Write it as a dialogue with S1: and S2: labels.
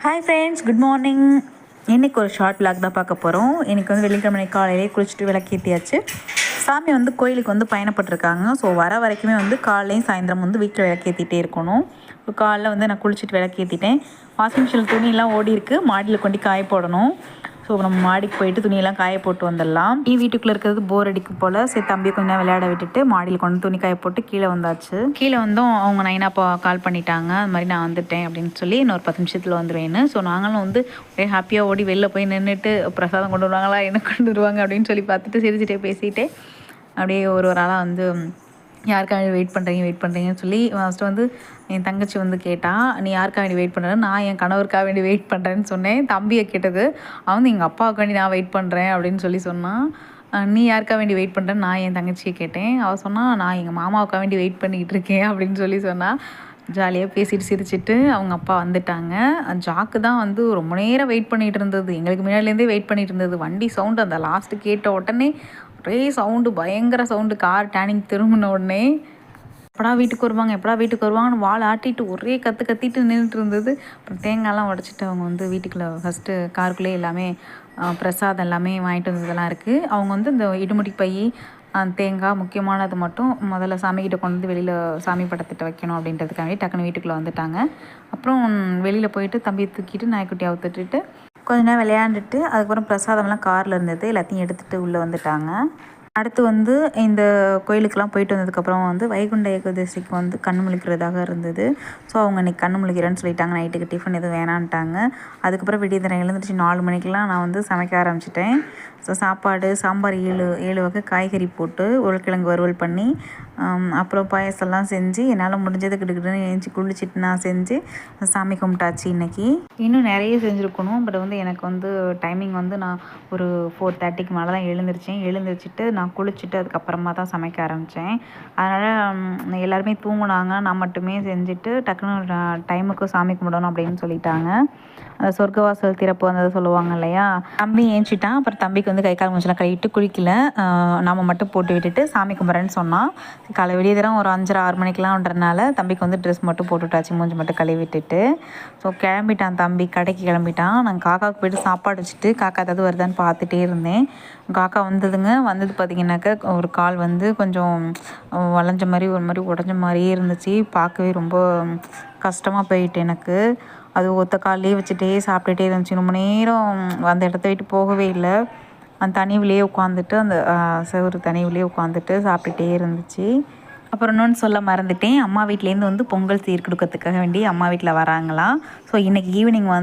S1: Hi friends, good morning. இன்றைக்கி ஒரு short vlog தான் பார்க்க போகிறோம். இன்றைக்கி வந்து வெள்ளிக்கிழமை காலையிலே குளிச்சுட்டு விளக்கேற்றியாச்சு. சாமி வந்து கோயிலுக்கு வந்து பயணப்பட்டிருக்காங்க. ஸோ வர வரைக்குமே வந்து காலையும் சாயந்தரம் வந்து வீட்டில் விளக்கேற்றிட்டே இருக்கணும். இப்போ காலைல வந்து நான் குளிச்சுட்டு விளக்கேற்றிட்டேன். வாஷிங் மிஷினில் துணியெல்லாம் ஓடி இருக்குது, மாடியில் கொண்டு காய போடணும். ஸோ நம்ம மாடிக்கு போயிட்டு துணியெல்லாம் காய போட்டு வந்துடலாம். வீட்டுக்குள்ளே இருக்கிறது போர் அடிக்கும் போல். சரி, தம்பி கொஞ்சம் விளையாட விட்டுட்டு மாடியில் கொண்டு துணி காய போட்டு கீழே வந்தாச்சு. கீழே வந்தும் அவங்க நைனாப்பா கால் பண்ணிட்டாங்க, அது மாதிரி நான் வந்துட்டேன் அப்படின்னு சொல்லி, இன்னொரு 10 நிமிஷத்தில் வந்துடுவேன்னு. ஸோ நாங்களும் வந்து ஒரே ஹாப்பியாக ஓடி வெளில போய் நின்றுட்டு பிரசாதம் கொண்டு வருவாங்களா, என்ன கொண்டு வருவாங்க அப்படின்னு சொல்லி பார்த்துட்டு சிரிச்சுட்டே பேசிகிட்டே அப்படியே ஒரு ஆளாக வந்து யாருக்காக வெயிட் பண்ணுறீங்கன்னு சொல்லி ஃபஸ்ட்டு வந்து என் தங்கச்சி வந்து கேட்டால், நீ யாருக்காக வேண்டி வெயிட் பண்ணுறேன்? நான் என் கணவருக்காக வேண்டி வெயிட் பண்ணுறேன்னு சொன்னேன். தம்பியை கேட்டது, அவன் வந்து எங்கள் அப்பாவுக்கு வேண்டி நான் வெயிட் பண்ணுறேன் அப்படின்னு சொல்லி சொன்னான். நீ யாருக்காக வேண்டி வெயிட் பண்ணுறேன்னு நான் என் தங்கச்சியை கேட்டேன். அவள் சொன்னால், நான் எங்கள் மாமாவுக்காக வேண்டி வெயிட் பண்ணிக்கிட்டு இருக்கேன் அப்படின்னு சொல்லி சொன்னால். ஜாலியாக பேசிட்டு சிரிச்சிட்டு அவங்க அப்பா வந்துட்டாங்க. ஜாக்கு தான் வந்து ரொம்ப நேரம் வெயிட் பண்ணிகிட்டு இருந்தது. எங்களுக்கு முன்னாடிலேருந்தே வெயிட் பண்ணிகிட்டு இருந்தது. வண்டி சவுண்டு அந்த லாஸ்ட்டு கேட்ட உடனே ஒரே சவுண்டு, பயங்கர சவுண்டு. கார் டேனிங் திரும்பின உடனே எப்படா வீட்டுக்கு வருவாங்கன்னு வாழை ஆட்டிட்டு ஒரே கத்திட்டு நின்றுட்டு இருந்தது. அப்புறம் தேங்காய்லாம் உடச்சிட்டு அவங்க வந்து வீட்டுக்குள்ளே ஃபஸ்ட்டு காருக்குள்ளே எல்லாமே பிரசாதம் எல்லாமே வாங்கிட்டு வந்ததெல்லாம் இருக்குது. அவங்க வந்து இந்த இடுமுடி பை, தேங்காய், முக்கியமானது மட்டும் முதல்ல சாமிக்கிட்ட கொண்டு வந்து வெளியில் சாமி படத்திட்ட வைக்கணும் அப்படின்றதுக்காக டக்குன்னு வீட்டுக்குள்ளே வந்துட்டாங்க. அப்புறம் வெளியில் போயிட்டு தம்பியை தூக்கிட்டு நாய்க்குட்டி அவுத்துட்டு கொஞ்ச நேரம் விளையாண்டுட்டு அதுக்கப்புறம் பிரசாதம்லாம் காரில் இருந்தது, எல்லாத்தையும் எடுத்துகிட்டு உள்ளே வந்துட்டாங்க. அடுத்து வந்து இந்த கோயிலுக்கெல்லாம் போயிட்டு வந்ததுக்கப்புறம் வந்து வைகுண்ட ஏகாதசிக்கு வந்து கண்ணு முழிக்கிறதாக இருந்தது. ஸோ அவங்க இன்றைக்கி கண்ணு முழிக்கிறேன்னு சொல்லிட்டாங்க. நைட்டுக்கு டிஃபன் எதுவும் வேணான்ட்டாங்க. அதுக்கப்புறம் விடியதரம் எழுந்துருச்சு 4 மணிக்கெலாம் நான் வந்து சமைக்க ஆரம்பிச்சிட்டேன். ஸோ சாப்பாடு, சாம்பார் 7 வகை காய்கறி போட்டு உருளைக்கிழங்கு வறுவல் பண்ணி, அப்புறம் பாயசம்லாம் செஞ்சு என்னால் முடிஞ்சது கிட்டுக்கிட்டுன்னு எழுந்துச்சி குளிச்சுட்டு நான் செஞ்சு சாமி கும்பிட்டாச்சு. இன்றைக்கி இன்னும் நிறைய செஞ்சுருக்கணும். பட் வந்து எனக்கு வந்து டைமிங் வந்து நான் ஒரு 4:30க்கு மேலே தான் எழுந்திரிச்சிட்டு நான் குளிச்சுட்டு அதுக்கப்புறமா தான் சமைக்க ஆரம்பித்தேன். அதனால் எல்லாருமே தூங்குனாங்க. நான் மட்டுமே செஞ்சுட்டு டக்குன்னு டைமுக்கு சாமி கும்பிடணும் அப்படின்னு சொல்லிட்டாங்க. அந்த சொர்க்கவாசல் திறப்பு வந்ததை சொல்லுவாங்க இல்லையா, தம்பி ஏஞ்சிட்டான். அப்புறம் தம்பிக்கு வந்து கை கால் மூஞ்செல்லாம் கழுவிட்டு குளிக்கல, நம்ம மட்டும் போட்டு விட்டுட்டு சாமி கும்பிட்றேன்னு சொன்னான். காலை விடியதரம் ஒரு 5:30-6 மணிக்கெலாம்ன்றனால தம்பிக்கு வந்து ட்ரெஸ் மட்டும் போட்டு விட்டாச்சு, மூஞ்சி மட்டும் கழுவி விட்டுட்டு. ஸோ கிளம்பிட்டான் தம்பி, கடைக்கு கிளம்பிட்டான். நாங்கள் காக்காவுக்கு போய்ட்டு சாப்பாடு வச்சுட்டு காக்கா ஏதாவது வருதான்னு பார்த்துட்டே இருந்தேன். காக்கா வந்தது பார்த்திங்கனாக்கா ஒரு கால் வந்து கொஞ்சம் வளைஞ்ச மாதிரி ஒரு மாதிரி உடஞ்ச மாதிரியே இருந்துச்சு. பார்க்கவே ரொம்ப கஷ்டமாக போயிட்டு எனக்கு. அது ஒத்த கால்லேயே வச்சுட்டே சாப்பிட்டுட்டே இருந்துச்சு. ரொம்ப நேரம் அந்த இடத்த விட்டு போகவே இல்லை. அந்த தனிவிலேயே உட்காந்துட்டு, அந்த செவரு தனிவிலேயே உட்காந்துட்டு சாப்பிட்டுட்டே இருந்துச்சு. அப்புறம் இன்னொன்று சொல்ல மறந்துட்டேன், அம்மா வீட்டிலேருந்து வந்து பொங்கல் சீர் கொடுக்கறதுக்காக வேண்டி அம்மா வீட்டில் வராங்களாம். ஸோ இன்றைக்கி ஈவினிங் வந்து